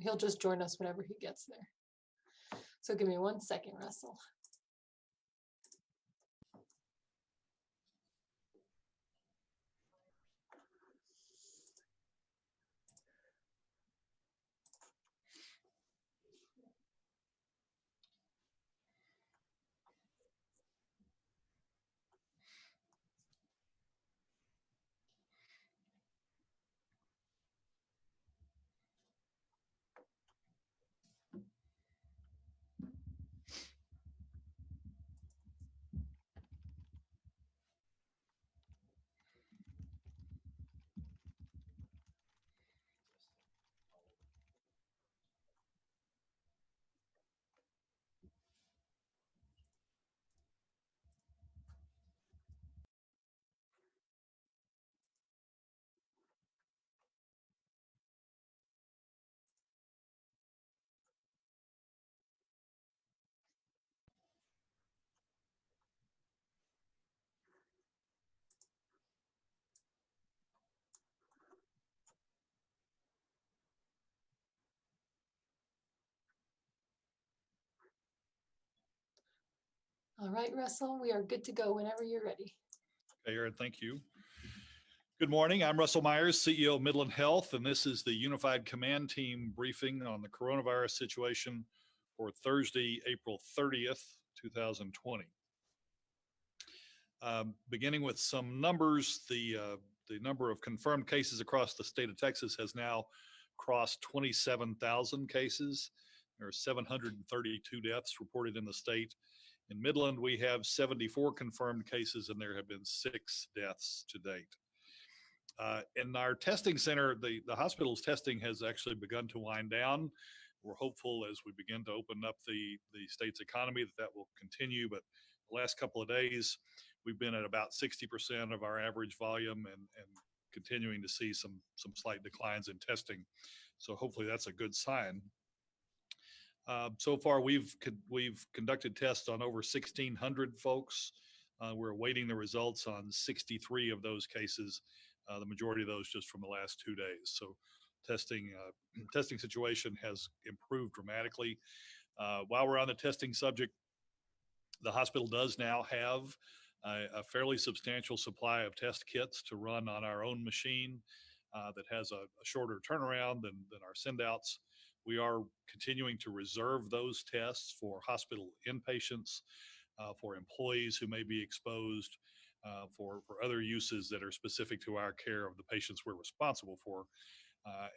he'll just join us whenever he gets there. So give me 1 second, Russell. All right, Russell, we are good to go whenever you're ready. Okay, Erin, thank you. Good morning. I'm Russell Myers, CEO of Midland Health, and this is the Unified Command Team briefing on the coronavirus situation for Thursday, April 30th, 2020. Beginning with some numbers, the number of confirmed cases across the state of Texas has now crossed 27,000 cases. There are 732 deaths reported in the state. In Midland, we have 74 confirmed cases, and there have been 6 deaths to date. In our testing center, the hospital's testing has actually begun to wind down. We're hopeful as we begin to open up the state's economy that will continue, but the last couple of days, we've been at about 60% of our average volume and continuing to see some slight declines in testing. So hopefully that's a good sign. So far, we've conducted tests on over 1,600 folks. We're awaiting the results on 63 of those cases, the majority of those just from the last 2 days. So testing situation has improved dramatically. While we're on the testing subject, the hospital does now have a fairly substantial supply of test kits to run on our own machine that has a shorter turnaround than our send-outs. We are continuing to reserve those tests for hospital inpatients, for employees who may be exposed, for other uses that are specific to our care of the patients we're responsible for.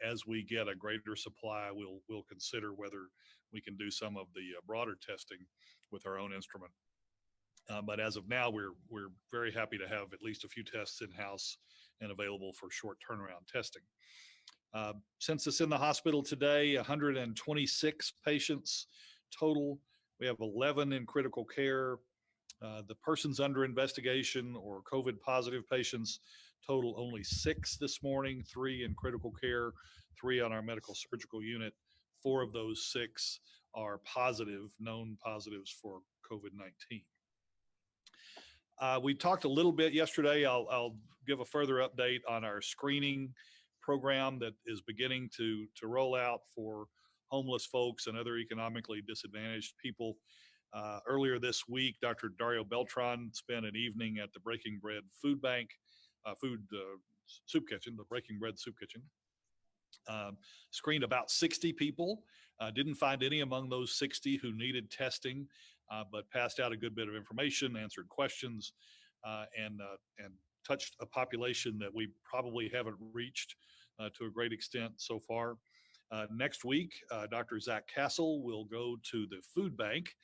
As we get a greater supply, we'll consider whether we can do some of the broader testing with our own instrument. But as of now, we're very happy to have at least a few tests in-house and available for short turnaround testing. Census in the hospital today, 126 patients total. We have 11 in critical care. The persons under investigation or COVID positive patients total only 6 this morning, 3 in critical care, 3 on our medical surgical unit. 4 of those 6 are positive, known positives for COVID-19. We talked a little bit yesterday. I'll give a further update on our screening program that is beginning to roll out for homeless folks and other economically disadvantaged people. Earlier this week, Dr. Dario Beltran spent an evening at the Breaking Bread Food Bank, soup kitchen, the Breaking Bread Soup Kitchen. Screened about 60 people. Didn't find any among those 60 who needed testing, but passed out a good bit of information, answered questions, and touched a population that we probably haven't reached to a great extent so far. Next week, Dr. Zach Castle will go to the food bank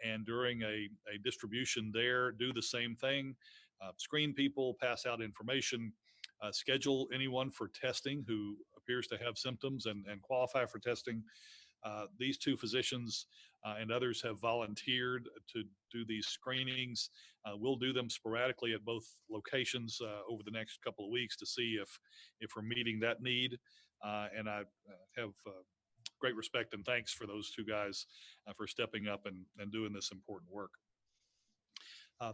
and during a distribution there, do the same thing, screen people, pass out information, schedule anyone for testing who appears to have symptoms and qualify for testing. These 2 physicians and others have volunteered to do these screenings. We'll do them sporadically at both locations over the next couple of weeks to see if we're meeting that need. And I have great respect and thanks for those 2 guys for stepping up and doing this important work.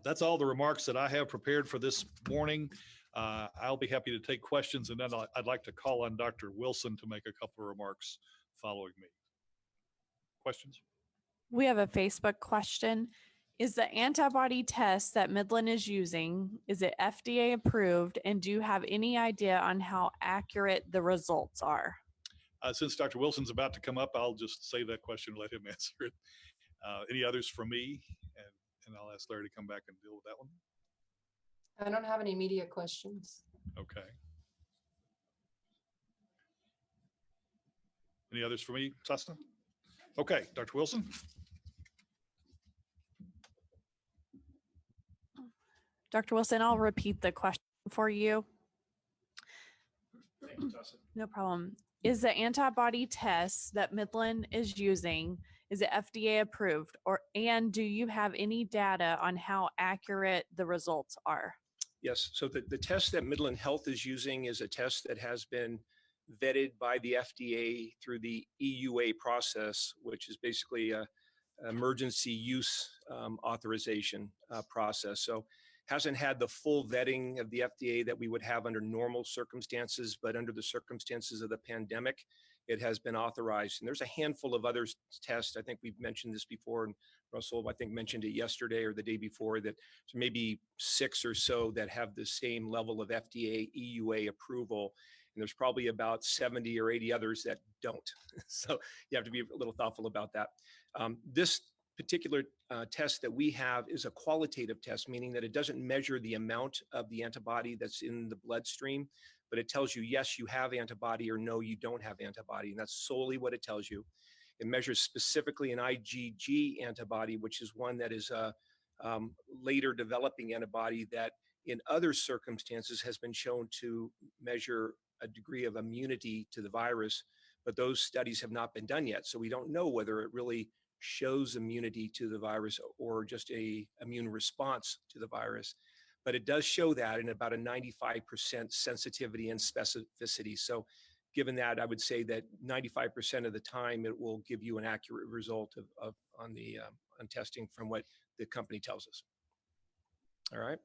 That's all the remarks that I have prepared for this morning. I'll be happy to take questions, and then I'd like to call on Dr. Wilson to make a couple of remarks following me. Questions? We have a Facebook question. Is the antibody test that Midland is using, is it FDA approved? And do you have any idea on how accurate the results are? Since Dr. Wilson's about to come up, I'll just save that question and let him answer it. Any others from me? And I'll ask Larry to come back and deal with that one. I don't have any media questions. Okay. Any others for me, Sasna? Okay, Dr. Wilson. Dr. Wilson, I'll repeat the question for you. Thank you, Sasna. No problem. Is the antibody test that Midland is using, is it FDA approved? And do you have any data on how accurate the results are? Yes, so the test that Midland Health is using is a test that has been vetted by the FDA through the EUA process, which is basically a emergency use authorization process. So hasn't had the full vetting of the FDA that we would have under normal circumstances, but under the circumstances of the pandemic, it has been authorized. And there's a handful of other tests. I think we've mentioned this before, and Russell, I think, mentioned it yesterday or the day before, that maybe 6 or so that have the same level of FDA EUA approval. And there's probably about 70 or 80 others that don't. So you have to be a little thoughtful about that. This particular test that we have is a qualitative test, meaning that it doesn't measure the amount of the antibody that's in the bloodstream, but it tells you, yes, you have antibody, or no, you don't have antibody. And that's solely what it tells you. It measures specifically an IgG antibody, which is one that is a later developing antibody that in other circumstances has been shown to measure a degree of immunity to the virus, but those studies have not been done yet. So we don't know whether it really shows immunity to the virus or just a immune response to the virus. But it does show that in about a 95% sensitivity and specificity. So given that, I would say that 95% of the time it will give you an accurate result on testing from what the company tells us. All right.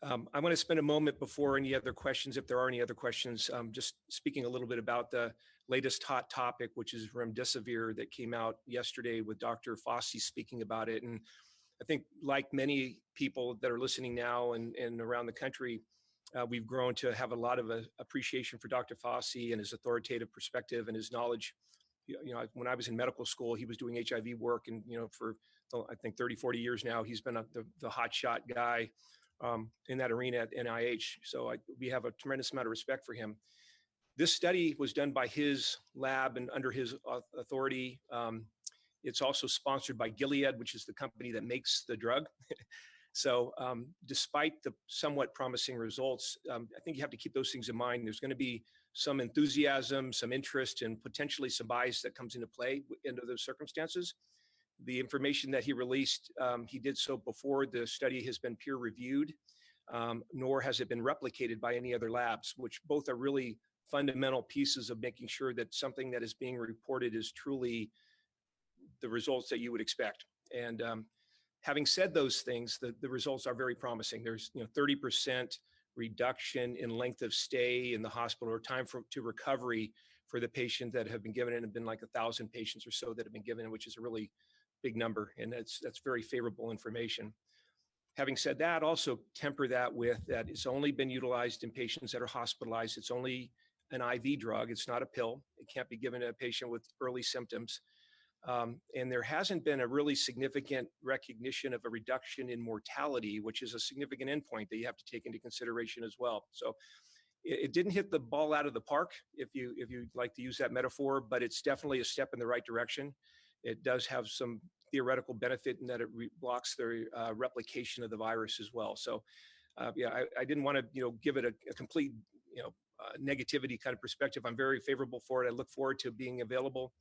I want to spend a moment before any other questions, if there are any other questions, just speaking a little bit about the latest hot topic, which is remdesivir, that came out yesterday with Dr. Fossey speaking about it. And I think, like many people that are listening now and around the country, we've grown to have a lot of appreciation for Dr. Fossey and his authoritative perspective and his knowledge. You know, when I was in medical school, he was doing HIV work, and for I think 30, 40 years now, he's been the hotshot guy in that arena at NIH. So we have a tremendous amount of respect for him. This study was done by his lab and under his authority. It's also sponsored by Gilead, which is the company that makes the drug. So despite the somewhat promising results, I think you have to keep those things in mind. There's going to be some enthusiasm, some interest, and potentially some bias that comes into play under those circumstances. The information that he released, he did so before the study has been peer reviewed, nor has it been replicated by any other labs, which both are really fundamental pieces of making sure that something that is being reported is truly the results that you would expect. And having said those things, the results are very promising. There's 30% reduction in length of stay in the hospital, or time to recovery for the patient that have been given. It have been like 1,000 patients or so that have been given, which is a really big number, and that's very favorable information. Having said that, also temper that with that it's only been utilized in patients that are hospitalized. It's only an IV drug. It's not a pill. It can't be given to a patient with early symptoms. And there hasn't been a really significant recognition of a reduction in mortality, which is a significant endpoint that you have to take into consideration as well. So it didn't hit the ball out of the park, if you'd like to use that metaphor, but it's definitely a step in the right direction. It does have some theoretical benefit in that it blocks the replication of the virus as well. So yeah, I didn't want to give it a complete negativity kind of perspective. I'm very favorable for it. I look forward to being available.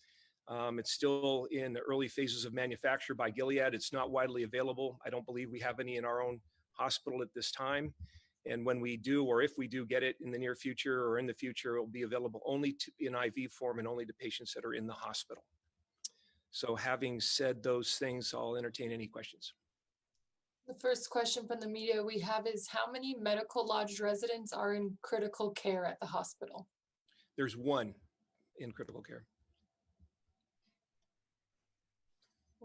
It's still in the early phases of manufacture by Gilead. It's not widely available. I don't believe we have any in our own hospital at this time. And when we do, or if we do get it in the near future or in the future, it will be available only in IV form and only to patients that are in the hospital. So having said those things, I'll entertain any questions. The first question from the media we have is, how many medical lodge residents are in critical care at the hospital? There's one in critical care.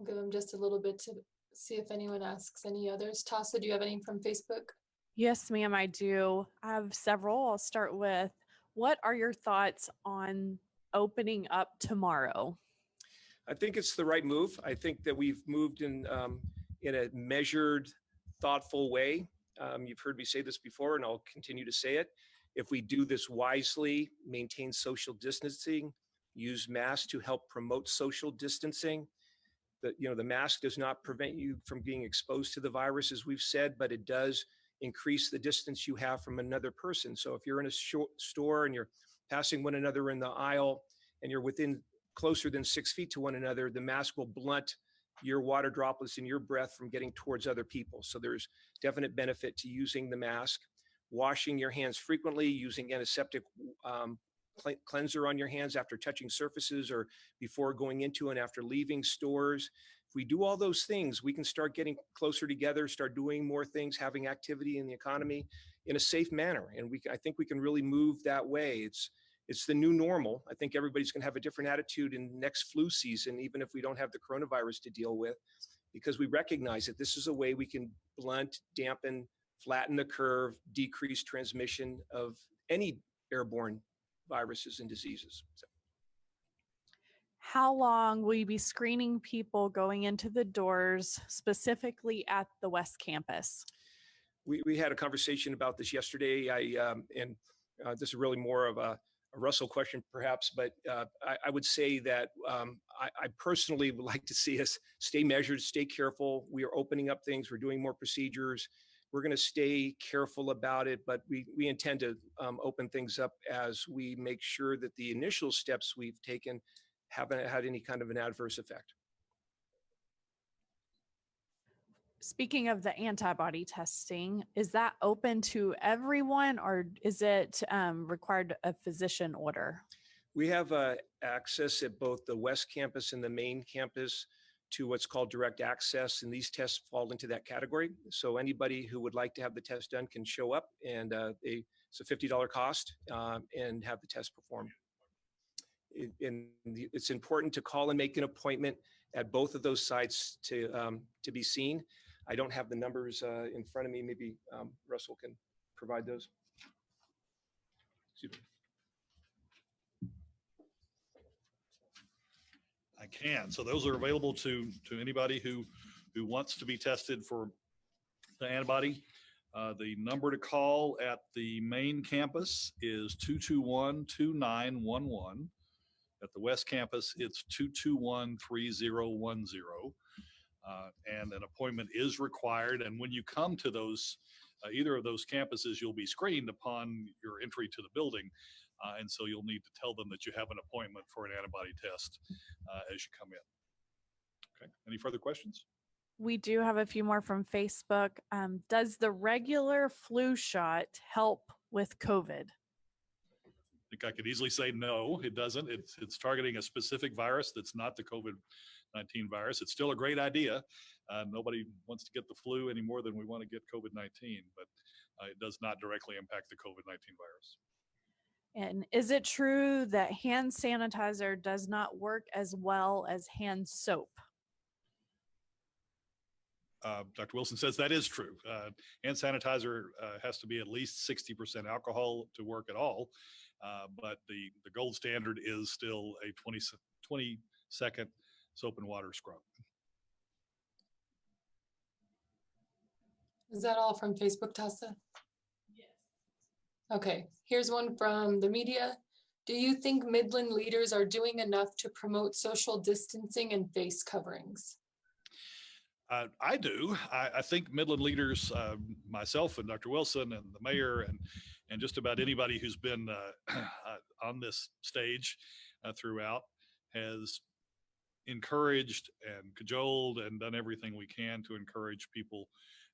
I'll give them just a little bit to see if anyone asks any others. Tasa, do you have any from Facebook? Yes, ma'am, I do. I have several. I'll start with, what are your thoughts on opening up tomorrow? I think it's the right move. I think that we've moved in a measured, thoughtful way. You've heard me say this before, and I'll continue to say it. If we do this wisely, maintain social distancing, use masks to help promote social distancing. The mask does not prevent you from being exposed to the virus, as we've said, but it does increase the distance you have from another person. So if you're in a store and you're passing one another in the aisle and you're within closer than 6 feet to one another, the mask will blunt your water droplets in your breath from getting towards other people. So there's definite benefit to using the mask. Washing your hands frequently, using antiseptic cleanser on your hands after touching surfaces or before going into and after leaving stores. If we do all those things, we can start getting closer together, start doing more things, having activity in the economy in a safe manner. And I think we can really move that way. It's the new normal. I think everybody's going to have a different attitude in next flu season, even if we don't have the coronavirus to deal with, because we recognize that this is a way we can blunt, dampen, flatten the curve, decrease transmission of any airborne viruses and diseases. So. How long will you be screening people going into the doors, specifically at the West Campus? We had a conversation about this yesterday. This is really more of a Russell question perhaps, but I would say that I personally would like to see us stay measured, stay careful. We are opening up things. We're doing more procedures. We're going to stay careful about it, but we intend to open things up as we make sure that the initial steps we've taken haven't had any kind of an adverse effect. Speaking of the antibody testing, is that open to everyone, or is it required a physician order? We have access at both the West Campus and the main campus to what's called direct access, and these tests fall into that category. So anybody who would like to have the test done can show up, and it's a $50 cost and have the test performed. It's important to call and make an appointment at both of those sites to be seen. I don't have the numbers in front of me. Maybe Russell can provide those. Excuse me. I can. So those are available to anybody who wants to be tested for the antibody. The number to call at the main campus is 221-2911. At the West Campus, it's 221-3010. And an appointment is required. And when you come to those, either of those campuses, you'll be screened upon your entry to the building. And so you'll need to tell them that you have an appointment for an antibody test as you come in. Okay, any further questions? We do have a few more from Facebook. Does the regular flu shot help with COVID? I think I could easily say no, it doesn't. It's targeting a specific virus that's not the COVID-19 virus. It's still a great idea. Nobody wants to get the flu any more than we want to get COVID-19, but it does not directly impact the COVID-19 virus. And is it true that hand sanitizer does not work as well as hand soap? Dr. Wilson says that is true. Hand sanitizer has to be at least 60% alcohol to work at all. But the gold standard is still a 20-second soap and water scrub. Is that all from Facebook, Tasa? Yes. Okay, here's one from the media. Do you think Midland leaders are doing enough to promote social distancing and face coverings? I do. I think Midland leaders, myself and Dr. Wilson and the mayor and just about anybody who's been on this stage throughout has encouraged and cajoled and done everything we can to encourage people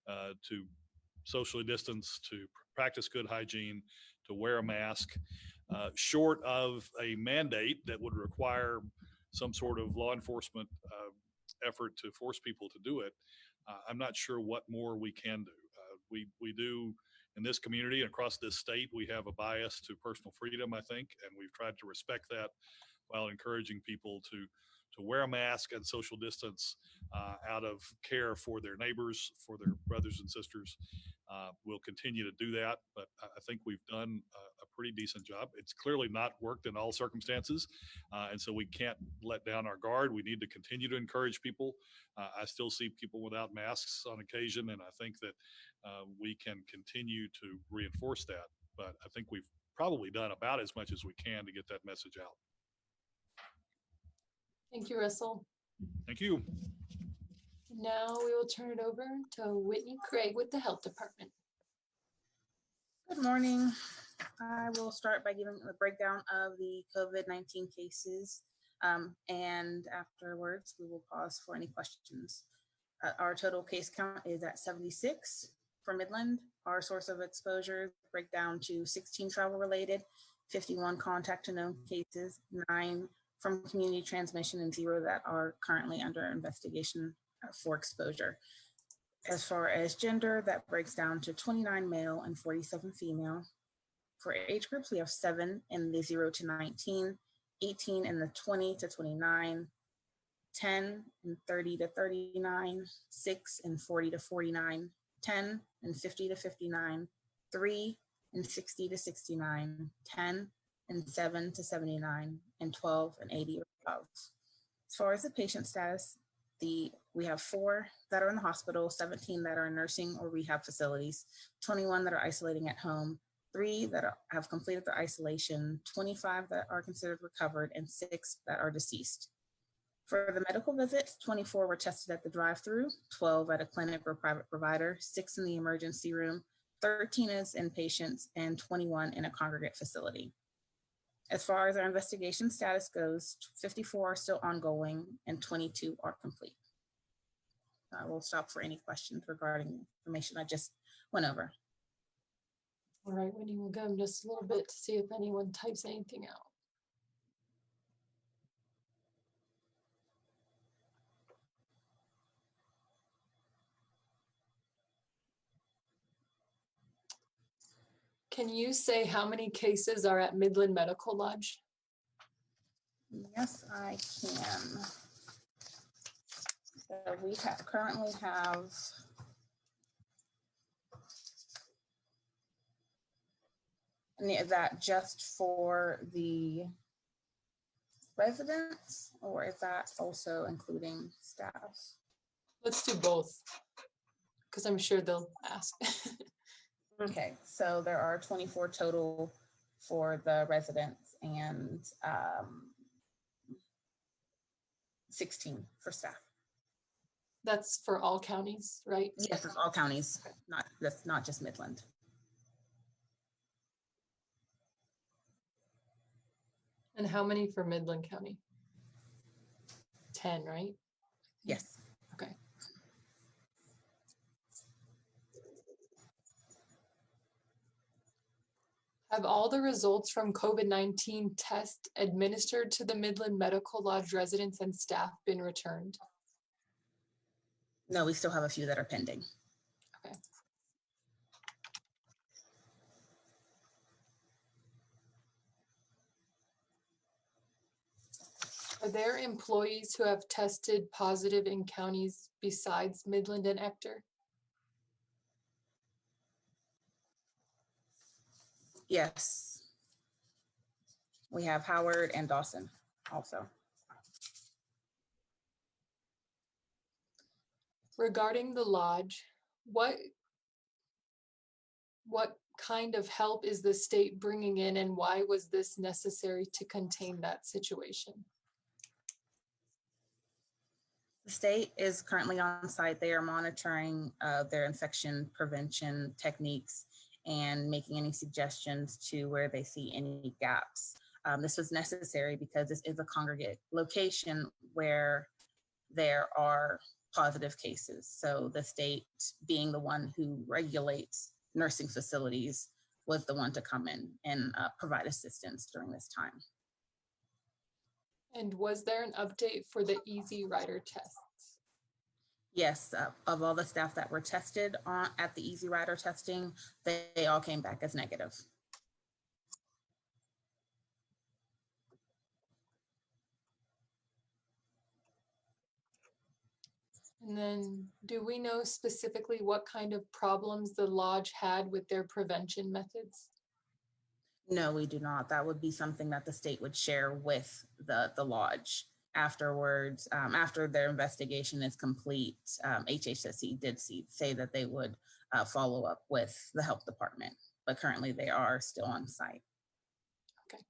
to socially distance, to practice good hygiene, to wear a mask, short of a mandate that would require some sort of law enforcement effort to force people to do it. I'm not sure what more we can do. We do in this community and across this state, we have a bias to personal freedom, I think, and we've tried to respect that while encouraging people to wear a mask and social distance out of care for their neighbors, for their brothers and sisters. We'll continue to do that, but I think we've done a pretty decent job. It's clearly not worked in all circumstances, and so we can't let down our guard. We need to continue to encourage people. I still see people without masks on occasion, and I think that we can continue to reinforce that. But I think we've probably done about as much as we can to get that message out. Thank you, Russell. Thank you. Now we will turn it over to Whitney Craig with the Health Department. Good morning. I will start by giving a breakdown of the COVID-19 cases, and afterwards we will pause for any questions. Our total case count is at 76 for Midland. Our source of exposure break down to 16 travel related, 51 contact to known cases, 9 from community transmission, and 0 that are currently under investigation for exposure. As far as gender, that breaks down to 29 male and 47 female. For age groups, we have 7 in the 0 to 19, 18 in the 20 to 29, 10 in 30 to 39, 6 in 40 to 49, 10 in 50 to 59, 3 in 60 to 69, 10 and 7 to 79, and 12 and 80 or above. As far as the patient status, we have 4 that are in the hospital, 17 that are in nursing or rehab facilities, 21 that are isolating at home, 3 that have completed their isolation, 25 that are considered recovered, and 6 that are deceased. For the medical visits, 24 were tested at the drive-through, 12 at a clinic or private provider, 6 in the emergency room, 13 as inpatients, and 21 in a congregate facility. As far as our investigation status goes, 54 are still ongoing and 22 are complete. I will stop for any questions regarding the information I just went over. All right, Whitney, we'll go just a little bit to see if anyone types anything out. Can you say how many cases are at Midland Medical Lodge? Yes, I can. So we currently have that just for the residents, or is that also including staff? Let's do both, because I'm sure they'll ask. Okay, so there are 24 total for the residents and 16 for staff. That's for all counties, right? Yes, it's all counties, that's not just Midland. And how many for Midland County? 10, right? Yes. Okay. Have all the results from COVID-19 test administered to the Midland Medical Lodge residents and staff been returned? No, we still have a few that are pending. Okay. Are there employees who have tested positive in counties besides Midland and Ector? Yes. We have Howard and Dawson also. Regarding the lodge, what kind of help is the state bringing in, and why was this necessary to contain that situation? The state is currently on site. They are monitoring their infection prevention techniques and making any suggestions to where they see any gaps. This was necessary because this is a congregate location where there are positive cases. So the state, being the one who regulates nursing facilities, was the one to come in and provide assistance during this time. And was there an update for the Easy Rider tests? Yes, of all the staff that were tested at the Easy Rider testing, they all came back as negative. And then do we know specifically what kind of problems the lodge had with their prevention methods? No, we do not. That would be something that the state would share with the lodge afterwards. After their investigation is complete, HHSC did say that they would follow up with the health department, but currently they are still on site. Okay.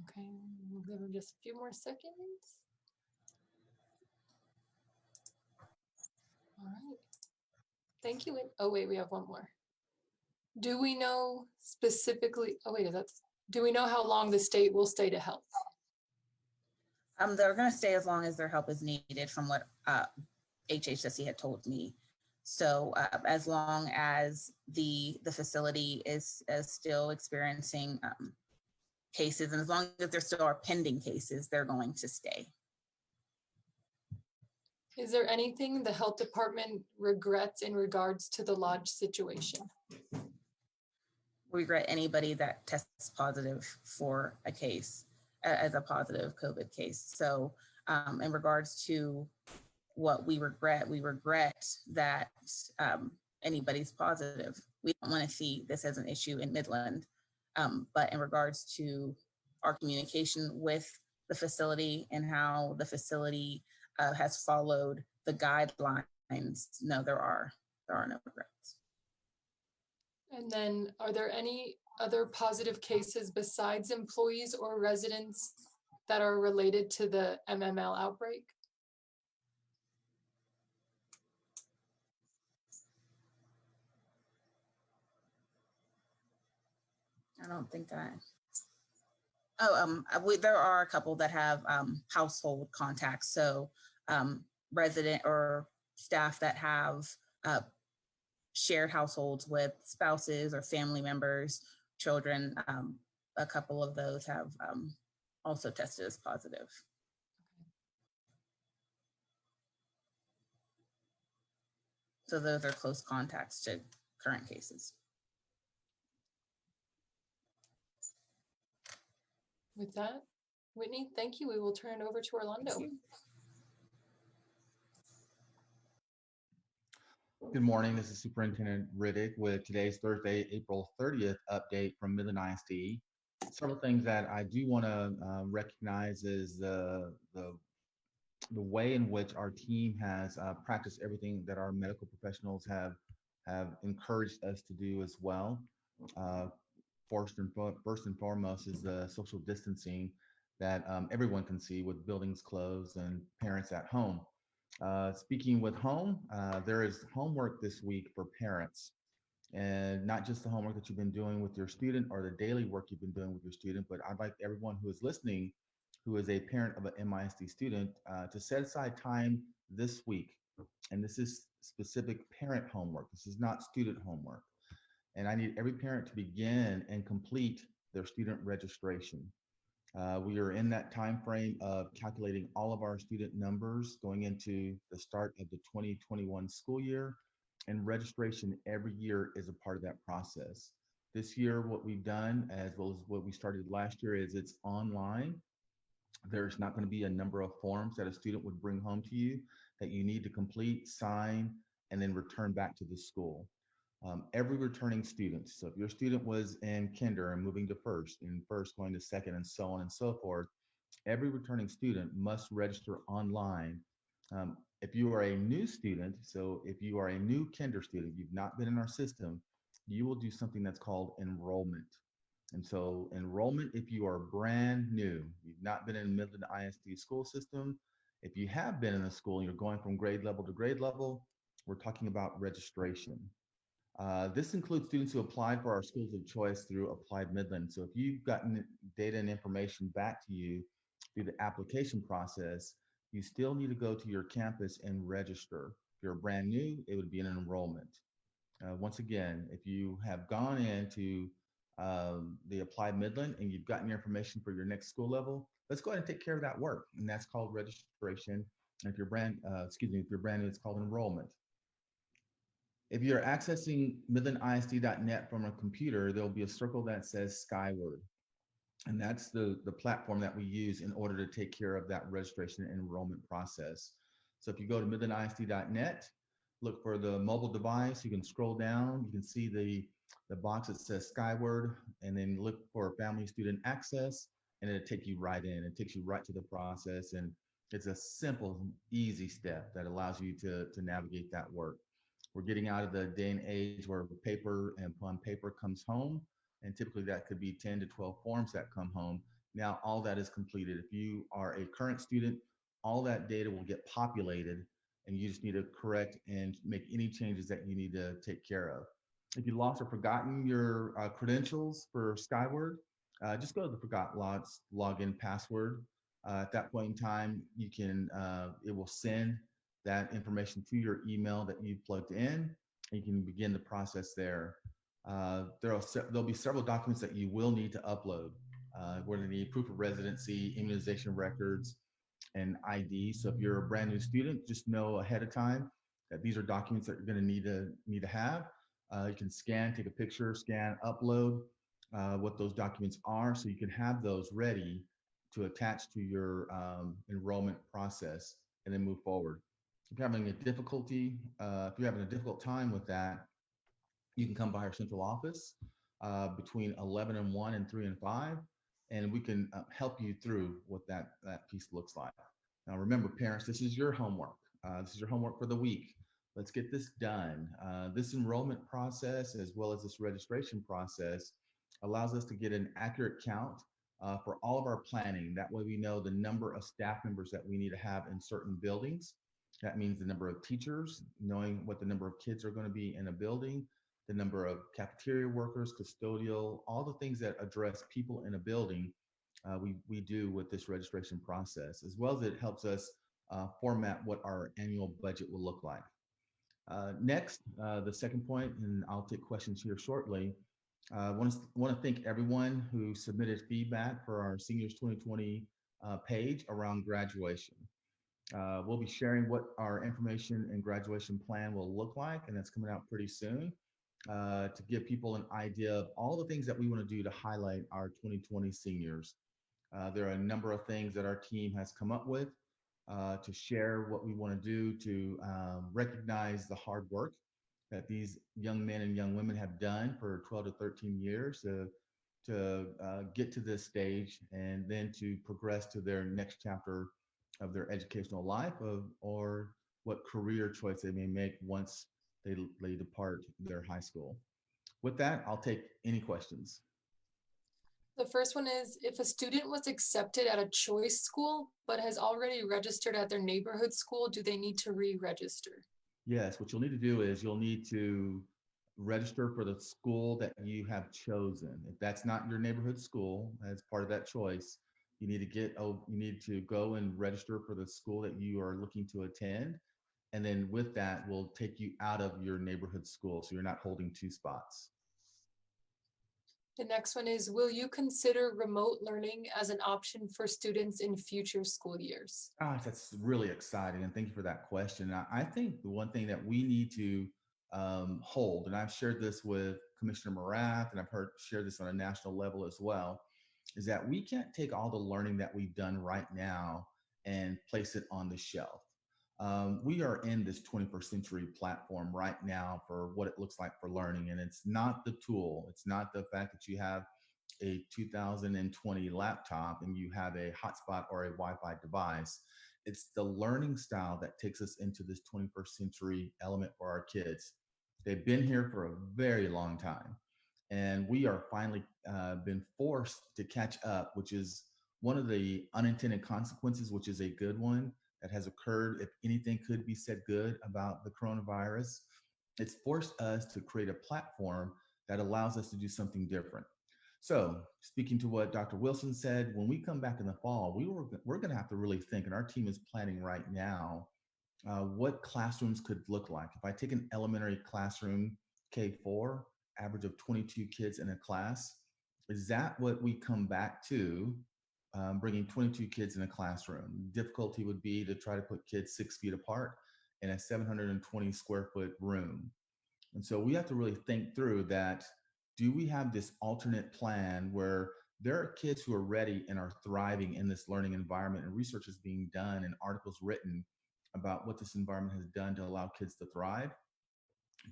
Okay, we'll give them just a few more seconds. All right. Thank you. Oh, wait, we have one more. Do we know specifically, do we know how long the state will stay to help? They're going to stay as long as their help is needed from what HHSC had told me. So as long as the facility is still experiencing cases, and as long as there still are pending cases, they're going to stay. Is there anything the health department regrets in regards to the lodge situation? Regret anybody that tests positive for a case as a positive COVID case. So in regards to what we regret that anybody's positive. We don't want to see this as an issue in Midland. But in regards to our communication with the facility and how the facility has followed the guidelines, no, there are no regrets. And then are there any other positive cases besides employees or residents that are related to the MML outbreak? I don't think there are a couple that have household contacts. So resident or staff that have shared households with spouses or family members, children. A couple of those have also tested as positive. So those are close contacts to current cases. With that, Whitney, thank you. We will turn it over to Orlando. Good morning. This is Superintendent Riddick with today's Thursday, April 30th update from Midland ISD. Several things that I do want to recognize is the way in which our team has practiced everything that our medical professionals have encouraged us to do as well. First and foremost is the social distancing that everyone can see with buildings closed and parents at home. Speaking with home, there is homework this week for parents, and not just the homework that you've been doing with your student or the daily work you've been doing with your student, but I'd like everyone who is listening, who is a parent of an MISD student, to set aside time this week. And this is specific parent homework. This is not student homework. And I need every parent to begin and complete their student registration. We are in that time frame of calculating all of our student numbers going into the start of the 2021 school year, and registration every year is a part of that process. This year, what we've done, as well as what we started last year, is it's online. There's not going to be a number of forms that a student would bring home to you that you need to complete, sign, and then return back to the school. Every returning student, so if your student was in kinder and moving to first, and first going to second, and so on and so forth, every returning student must register online. If you are a new student, so if you are a new kinder student, you've not been in our system, you will do something that's called enrollment. And so enrollment, if you are brand new, you've not been in Midland ISD school system, if you have been in the school and you're going from grade level to grade level, we're talking about registration. This includes students who applied for our schools of choice through Applied Midland. So if you've gotten data and information back to you through the application process, you still need to go to your campus and register. If you're brand new, it would be an enrollment. Once again, if you have gone into the Applied Midland and you've gotten your information for your next school level, let's go ahead and take care of that work. And that's called registration. And if you're brand new, it's called enrollment. If you're accessing midlandisd.net from a computer, there'll be a circle that says Skyward. And that's the platform that we use in order to take care of that registration and enrollment process. So if you go to midlandisd.net, look for the mobile device, you can scroll down, you can see the box that says Skyward, and then look for family student access, and it'll take you right in. It takes you right to the process, and it's a simple, easy step that allows you to navigate that work. We're getting out of the day and age where paper and on paper comes home, and typically that could be 10 to 12 forms that come home. Now all that is completed. If you are a current student, all that data will get populated, and you just need to correct and make any changes that you need to take care of. If you lost or forgotten your credentials for Skyward, just go to the forgot login password. At that point in time, you can it will send that information to your email that you plugged in, and you can begin the process there. There'll be several documents that you will need to upload. We're going to need proof of residency, immunization records, and ID. So if you're a brand new student, just know ahead of time that these are documents that you're going to need to have. You can scan, take a picture, scan, upload what those documents are, so you can have those ready to attach to your enrollment process and then move forward. If you're having a difficult time with that, you can come by our central office between 11 and 1 and 3 and 5, and we can help you through what that piece looks like. Now, remember, parents, this is your homework. This is your homework for the week. Let's get this done. This enrollment process, as well as this registration process, allows us to get an accurate count for all of our planning. That way we know the number of staff members that we need to have in certain buildings. That means the number of teachers, knowing what the number of kids are going to be in a building, the number of cafeteria workers, custodial, all the things that address people in a building, we do with this registration process, as well as it helps us format what our annual budget will look like. Next, the second point, and I'll take questions here shortly. I want to thank everyone who submitted feedback for our Seniors 2020 page around graduation. We'll be sharing what our information and graduation plan will look like, and that's coming out pretty soon, to give people an idea of all the things that we want to do to highlight our 2020 seniors. There are a number of things that our team has come up with to share what we want to do to recognize the hard work that these young men and young women have done for 12 to 13 years to get to this stage, and then to progress to their next chapter of their educational life, or what career choice they may make once they depart their high school. With that, I'll take any questions. The first one is, if a student was accepted at a choice school but has already registered at their neighborhood school, do they need to re-register? Yes, what you'll need to do is you'll need to register for the school that you have chosen. If that's not your neighborhood school, as part of that choice, you need to go and register for the school that you are looking to attend. And then with that, we'll take you out of your neighborhood school, so you're not holding two spots. The next one is, will you consider remote learning as an option for students in future school years? Gosh, that's really exciting, and thank you for that question. I think the one thing that we need to hold, and I've shared this with Commissioner Morath, and I've shared this on a national level as well, is that we can't take all the learning that we've done right now and place it on the shelf. We are in this 21st century platform right now for what it looks like for learning. And it's not the tool. It's not the fact that you have a 2020 laptop and you have a hotspot or a Wi-Fi device. It's the learning style that takes us into this 21st century element for our kids. They've been here for a very long time. And we are finally been forced to catch up, which is one of the unintended consequences, which is a good one that has occurred. If anything could be said good about the coronavirus, it's forced us to create a platform that allows us to do something different. So speaking to what Dr. Wilson said, when we come back in the fall, we're going to have to really think, and our team is planning right now, what classrooms could look like. If I take an elementary classroom, K4, average of 22 kids in a class, is that what we come back to? Bringing 22 kids in a classroom. Difficulty would be to try to put kids 6 feet apart in a 720 square foot room. And so we have to really think through that. Do we have this alternate plan where there are kids who are ready and are thriving in this learning environment, and research is being done and articles written about what this environment has done to allow kids to thrive?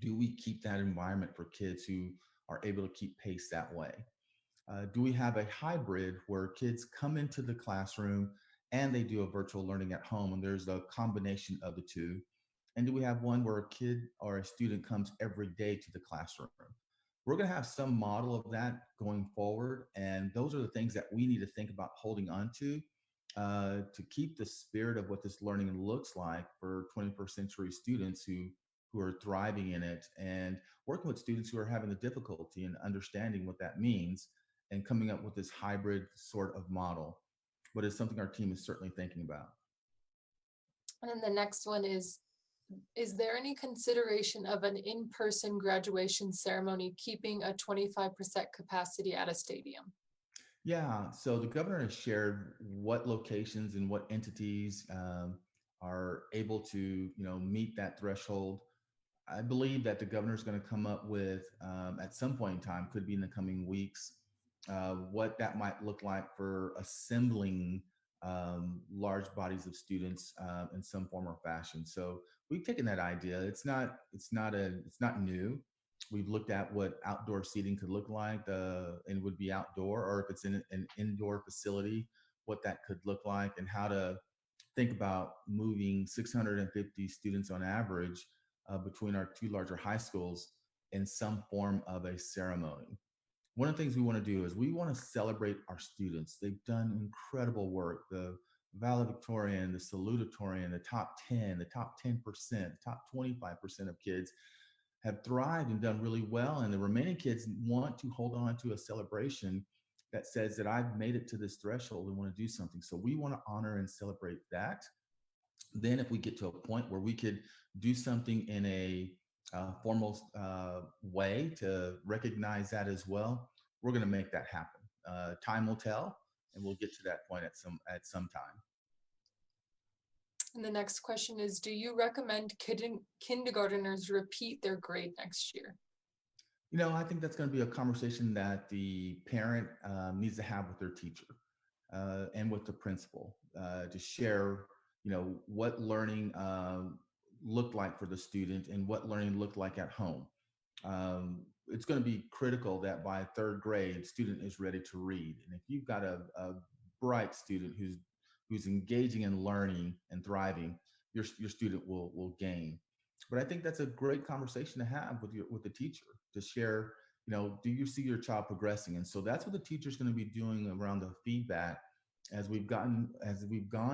Do we keep that environment for kids who are able to keep pace that way? Do we have a hybrid where kids come into the classroom and they do a virtual learning at home, and there's a combination of the two? And do we have one where a kid or a student comes every day to the classroom? We're going to have some model of that going forward. And those are the things that we need to think about holding on to keep the spirit of what this learning looks like for 21st century students who are thriving in it, and working with students who are having the difficulty in understanding what that means and coming up with this hybrid sort of model. But it's something our team is certainly thinking about. And then the next one is there any consideration of an in-person graduation ceremony keeping a 25% capacity at a stadium? Yeah, so the governor has shared what locations and what entities are able to, meet that threshold. I believe that the governor is going to come up with, at some point in time, could be in the coming weeks, what that might look like for assembling large bodies of students in some form or fashion. So we've taken that idea. It's not new. We've looked at what outdoor seating could look like, and would be outdoor, or if it's in an indoor facility, what that could look like, and how to think about moving 650 students on average between our two larger high schools in some form of a ceremony. One of the things we want to do is we want to celebrate our students. They've done incredible work. The valedictorian, the salutatorian, the top 10, the top 10%, top 25% of kids have thrived and done really well. And the remaining kids want to hold on to a celebration that says that I've made it to this threshold and want to do something. So we want to honor and celebrate that. Then if we get to a point where we could do something in a formal way to recognize that as well, we're going to make that happen. Time will tell, and we'll get to that point at some time. And the next question is, do you recommend kindergarteners repeat their grade next year? I think that's going to be a conversation that the parent needs to have with their teacher and with the principal to share, what learning looked like for the student and what learning looked like at home. It's going to be critical that by third grade, student is ready to read. And if you've got a bright student who's engaging in learning and thriving, your student will gain. But I think that's a great conversation to have with the teacher to share, do you see your child progressing? And so that's what the teacher's going to be doing around the feedback as we've gone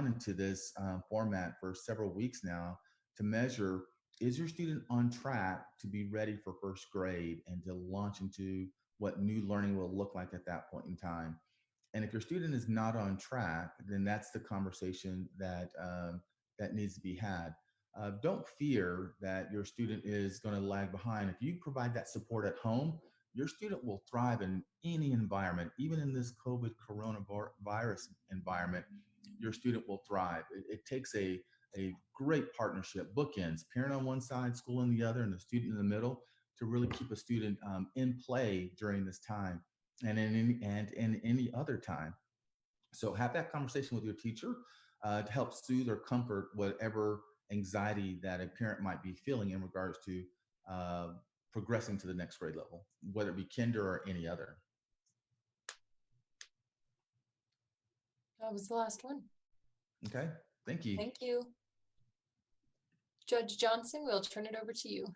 into this format for several weeks now to measure, is your student on track to be ready for first grade and to launch into what new learning will look like at that point in time? And if your student is not on track, then that's the conversation that needs to be had. Don't fear that your student is going to lag behind. If you provide that support at home, your student will thrive in any environment, even in this COVID coronavirus environment. Your student will thrive. It takes a great partnership, bookends, parent on one side, school on the other, and the student in the middle, to really keep a student in play during this time and in any other time. So have that conversation with your teacher to help soothe or comfort whatever anxiety that a parent might be feeling in regards to progressing to the next grade level, whether it be kinder or any other. That was the last one. Okay, thank you. Thank you. Judge Johnson, we'll turn it over to you.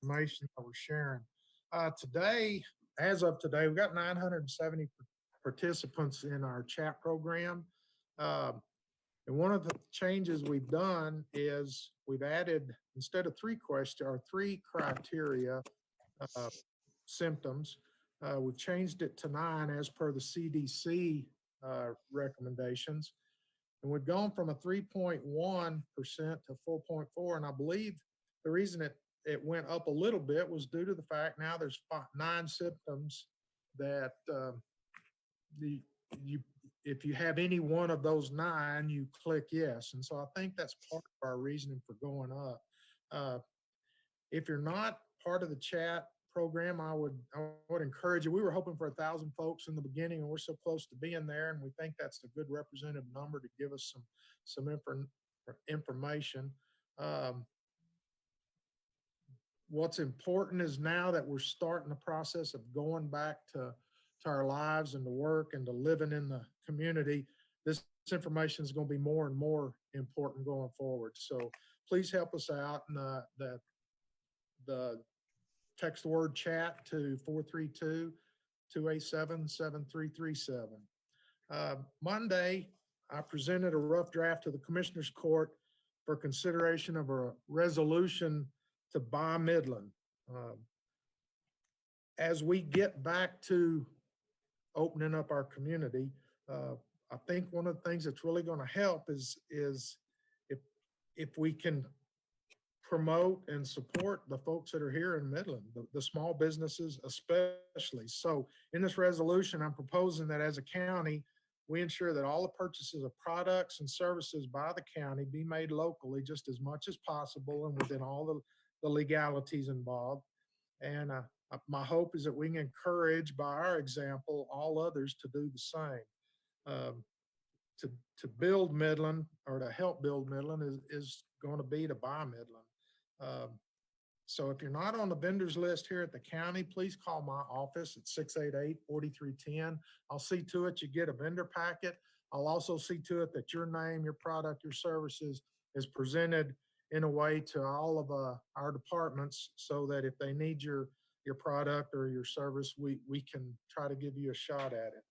Information that we're sharing. Today, as of today, we've got 970 participants in our chat program. And one of the changes we've done is we've added, instead of 3 criteria symptoms, we've changed it to 9 as per the CDC recommendations. And we've gone from a 3.1% to 4.4. And I believe the reason it went up a little bit was due to the fact now there's 9 symptoms that if you have any one of those 9, you click yes. And so I think that's part of our reasoning for going up. If you're not part of the chat program, I would encourage you. We were hoping for 1,000 folks in the beginning, and we're so close to being there, and we think that's a good representative number to give us some information. What's important is now that we're starting the process of going back to our lives and to work and to living in the community, this information is going to be more and more important going forward. So please help us out. And the text word chat to 432-287-7337. Monday, I presented a rough draft to the Commissioner's Court for consideration of a resolution to buy Midland. As we get back to opening up our community, I think one of the things that's really going to help is if we can promote and support the folks that are here in Midland, the small businesses especially. So in this resolution, I'm proposing that as a county, we ensure that all the purchases of products and services by the county be made locally just as much as possible and within all the legalities involved. And my hope is that we can encourage, by our example, all others to do the same. To build Midland, or to help build Midland, is going to be to buy Midland. So if you're not on the vendors list here at the county, please call my office at 688-4310. I'll see to it you get a vendor packet. I'll also see to it that your name, your product, your services is presented in a way to all of our departments, so that if they need your product or your service, we can try to give you a shot at it.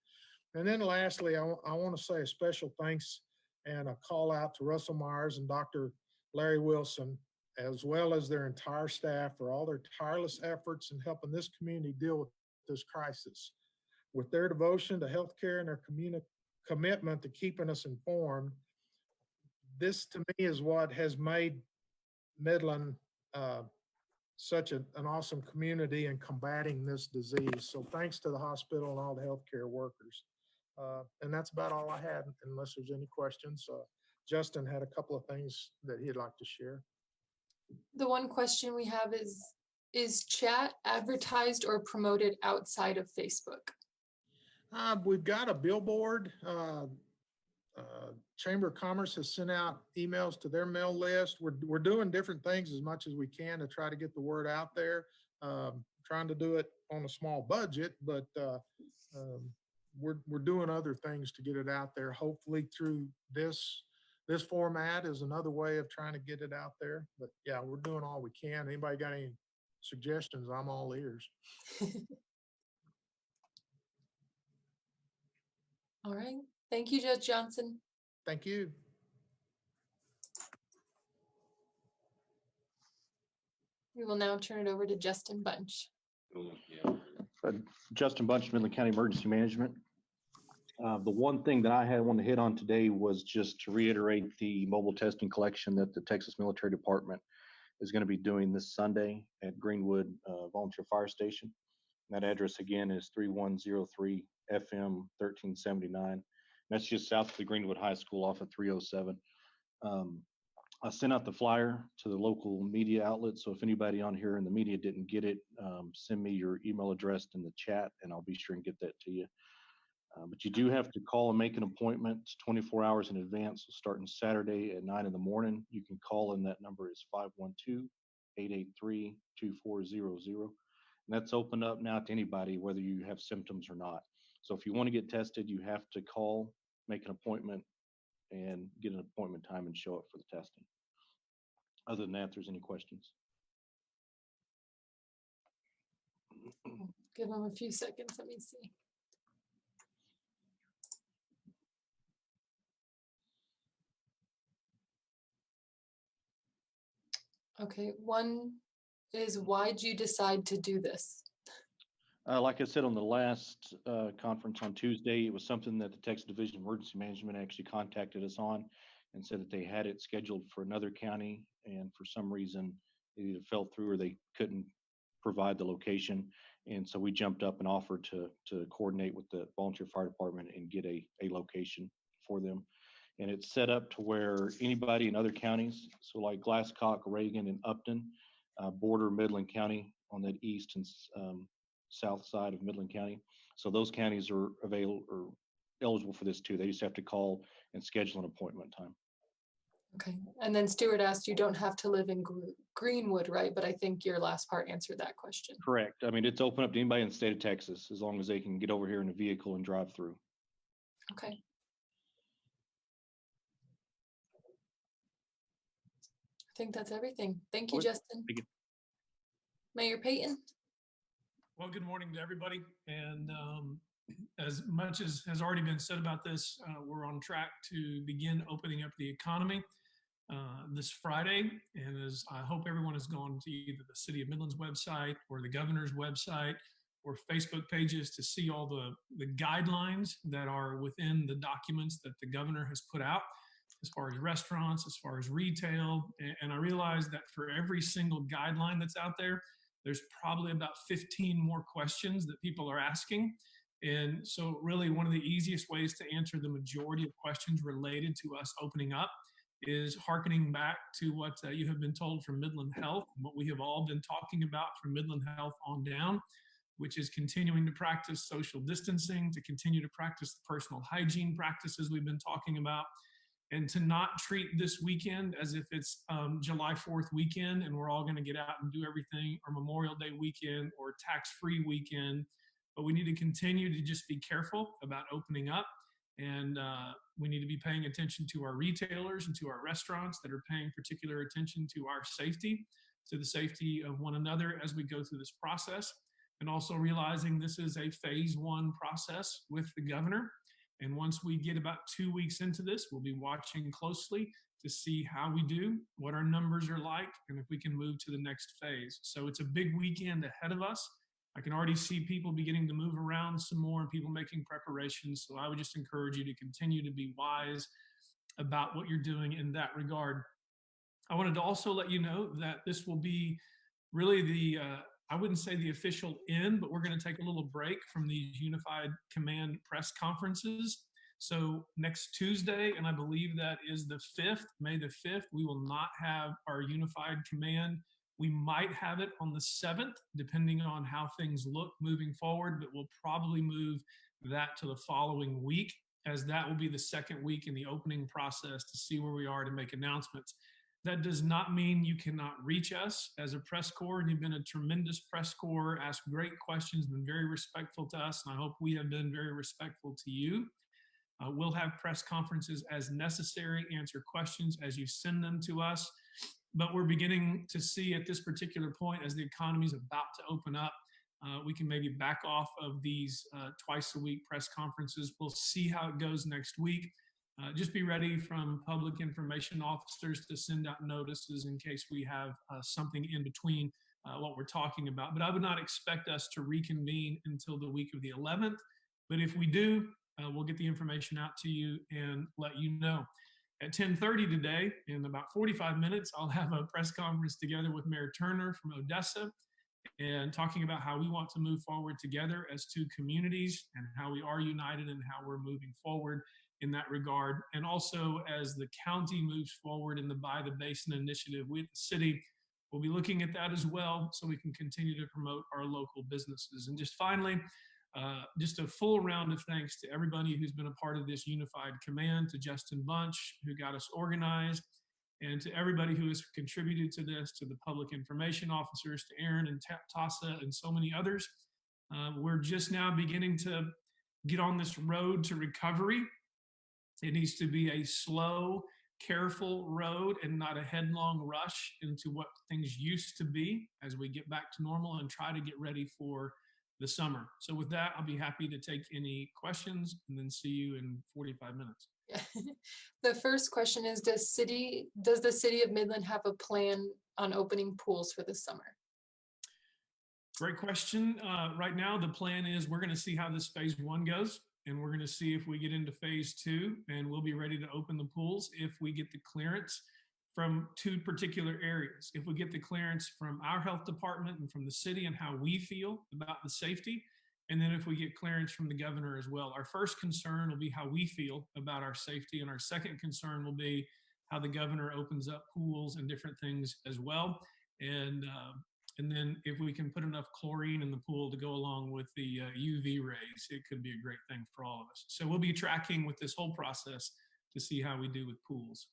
And then lastly, I want to say a special thanks and a call out to Russell Myers and Dr. Larry Wilson, as well as their entire staff, for all their tireless efforts in helping this community deal with this crisis. With their devotion to healthcare and their commitment to keeping us informed, this to me is what has made Midland such an awesome community in combating this disease. So thanks to the hospital and all the healthcare workers. And that's about all I had, unless there's any questions. Justin had a couple of things that he'd like to share. The one question we have is chat advertised or promoted outside of Facebook? We've got a billboard. Chamber of Commerce has sent out emails to their mail list. We're doing different things as much as we can to try to get the word out there. Trying to do it on a small budget, but we're doing other things to get it out there. Hopefully through this format is another way of trying to get it out there. But yeah, we're doing all we can. Anybody got any suggestions? I'm all ears. All right. Thank you, Judge Johnson. Thank you. We will now turn it over to Justin Bunch. Justin Bunch, Midland County Emergency Management. The one thing that I wanted to hit on today was just to reiterate the mobile testing collection that the Texas Military Department is going to be doing this Sunday at Greenwood Volunteer Fire Station. That address again is 3103 FM 1379. That's just south of the Greenwood High School off of 307. I sent out the flyer to the local media outlets, so if anybody on here in the media didn't get it, send me your email address in the chat and I'll be sure and get that to you. But you do have to call and make an appointment 24 hours in advance, starting Saturday at 9 in the morning. You can call, and that number is 512-883-2400. And that's open up now to anybody, whether you have symptoms or not. So if you want to get tested, you have to call, make an appointment, and get an appointment time and show up for the testing. Other than that, if there's any questions. Give them a few seconds. Let me see. Okay, one is, why'd you decide to do this? Like I said on the last conference on Tuesday, it was something that the Texas Division of Emergency Management actually contacted us on and said that they had it scheduled for another county, and for some reason it either fell through or they couldn't provide the location. And so we jumped up and offered to coordinate with the volunteer fire department and get a location for them. And it's set up to where anybody in other counties, so like Glasscock, Reagan, and Upton, border Midland County on that east and south side of Midland County. So those counties are available or eligible for this too. They just have to call and schedule an appointment time. Okay, and then Stuart asked, you don't have to live in Greenwood, right? But I think your last part answered that question. Correct. I mean, it's open up to anybody in the state of Texas as long as they can get over here in a vehicle and drive through. Okay. I think that's everything. Thank you, Okay. Justin. Thank you. Mayor Payton. Well, good morning to everybody. And as much as has already been said about this, we're on track to begin opening up the economy this Friday. And as I hope everyone has gone to either the City of Midland's website or the governor's website or Facebook pages to see all the guidelines that are within the documents that the governor has put out as far as restaurants, as far as retail. And I realize that for every single guideline that's out there, there's probably about 15 more questions that people are asking. And so really one of the easiest ways to answer the majority of questions related to us opening up is hearkening back to what you have been told from Midland Health, and what we have all been talking about from Midland Health on down, which is continuing to practice social distancing, to continue to practice the personal hygiene practices we've been talking about, and to not treat this weekend as if it's July 4th weekend and we're all going to get out and do everything, or Memorial Day weekend or tax-free weekend. But we need to continue to just be careful about opening up. And we need to be paying attention to our retailers and to our restaurants that are paying particular attention to our safety, to the safety of one another as we go through this process. And also realizing this is a phase 1 process with the governor. And once we get about 2 weeks into this, we'll be watching closely to see how we do, what our numbers are like, and if we can move to the next phase. So it's a big weekend ahead of us. I can already see people beginning to move around some more and people making preparations. So I would just encourage you to continue to be wise about what you're doing in that regard. I wanted to also let you know that this will be really the, I wouldn't say the official end, but we're going to take a little break from these Unified Command press conferences. So next Tuesday, and I believe that is the 5th, May the 5th, we will not have our Unified Command. We might have it on the 7th, depending on how things look moving forward, but we'll probably move that to the following week, as that will be the second week in the opening process to see where we are to make announcements. That does not mean you cannot reach us as a press corps, and you've been a tremendous press corps, asked great questions, been very respectful to us, and I hope we have been very respectful to you. We'll have press conferences as necessary, answer questions as you send them to us, but we're beginning to see at this particular point, as the economy is about to open up, we can maybe back off of these twice a week press conferences. We'll see how it goes next week. Just be ready from public information officers to send out notices in case we have something in between what we're talking about. But I would not expect us to reconvene until the week of the 11th. But if we do, we'll get the information out to you and let you know. At 10:30 today, in about 45 minutes, I'll have a press conference together with Mayor Turner from Odessa, and talking about how we want to move forward together as two communities and how we are united and how we're moving forward in that regard. And also, as the county moves forward in the By the Basin initiative with the city, we'll be looking at that as well, so we can continue to promote our local businesses. And just finally, just a full round of thanks to everybody who's been a part of this Unified Command, to Justin Bunch, who got us organized, and to everybody who has contributed to this, to the public information officers, to Aaron and Tassa and so many others. We're just now beginning to get on this road to recovery. It needs to be a slow, careful road and not a headlong rush into what things used to be as we get back to normal and try to get ready for the summer. So with that, I'll be happy to take any questions and then see you in 45 minutes. Yeah. The first question is, does the city of Midland have a plan on opening pools for the summer? Great question. Right now, the plan is we're going to see how this phase 1 goes, and we're going to see if we get into phase 2, and we'll be ready to open the pools if we get the clearance from two particular areas. If we get the clearance from our health department and from the city and how we feel about the safety, and then if we get clearance from the governor as well. Our first concern will be how we feel about our safety, and our second concern will be how the governor opens up pools and different things as well. And then if we can put enough chlorine in the pool to go along with the UV rays, it could be a great thing for all of us. So we'll be tracking with this whole process to see how we do with pools.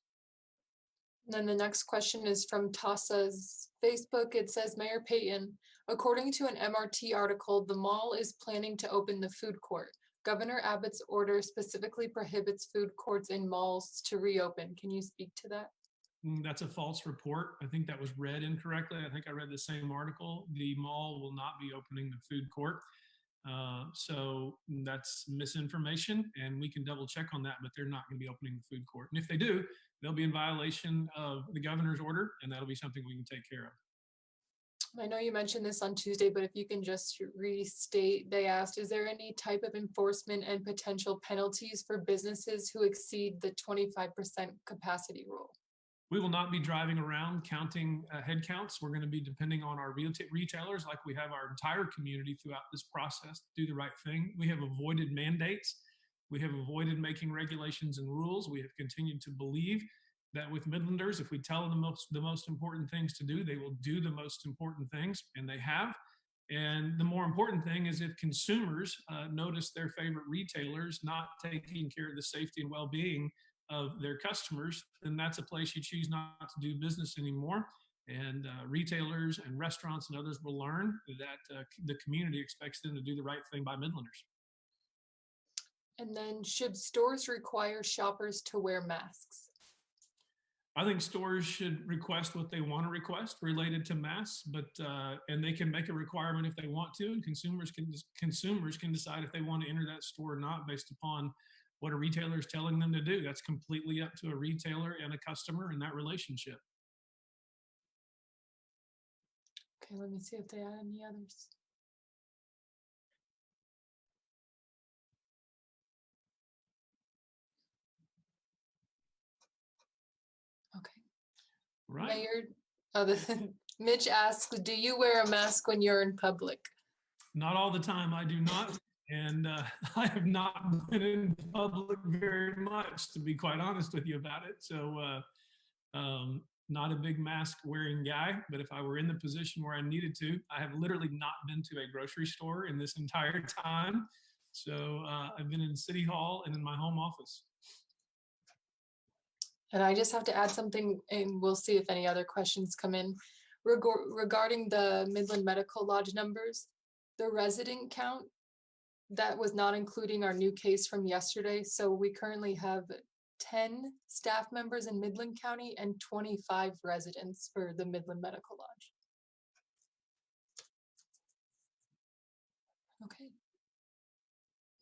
And then the next question is from Tassa's Facebook. It says, Mayor Payton, according to an MRT article, the mall is planning to open the food court. Governor Abbott's order specifically prohibits food courts in malls to reopen. Can you speak to that? That's a false report. I think that was read incorrectly. I think I read the same article. The mall will not be opening the food court. So that's misinformation, and we can double check on that, but they're not going to be opening the food court. And if they do, they'll be in violation of the governor's order, and that'll be something we can take care of. I know you mentioned this on Tuesday, but if you can just restate, they asked, is there any type of enforcement and potential penalties for businesses who exceed the 25% capacity rule? We will not be driving around counting head counts. We're going to be depending on our retailers, like we have our entire community throughout this process, to do the right thing. We have avoided mandates. We have avoided making regulations and rules. We have continued to believe that with Midlanders, if we tell them the most important things to do, they will do the most important things, and they have. And the more important thing is if consumers notice their favorite retailers not taking care of the safety and well-being of their customers, then that's a place you choose not to do business anymore. And retailers and restaurants and others will learn that the community expects them to do the right thing by Midlanders. And then should stores require shoppers to wear masks? I think stores should request what they want to request related to masks, but and they can make a requirement if they want to, and consumers can decide if they want to enter that store or not based upon what a retailer is telling them to do. That's completely up to a retailer and a customer in that relationship. Okay, let me see if they add any others. Okay. Right. Mayor, Mitch asks, do you wear a mask when you're in public? Not all the time, I do not. And I have not been in public very much, to be quite honest with you about it. So not a big mask wearing guy, but if I were in the position where I needed to, I have literally not been to a grocery store in this entire time. So I've been in City Hall and in my home office. And I just have to add something, and we'll see if any other questions come in. Regarding the Midland Medical Lodge numbers, the resident count, that was not including our new case from yesterday. So we currently have 10 staff members in Midland County and 25 residents for the Midland Medical Lodge. Okay.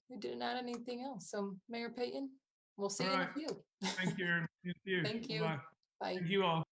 We didn't add anything else. So Mayor Payton, we'll see you in a few. Thank you. Thank you. Bye. Bye. Thank you all.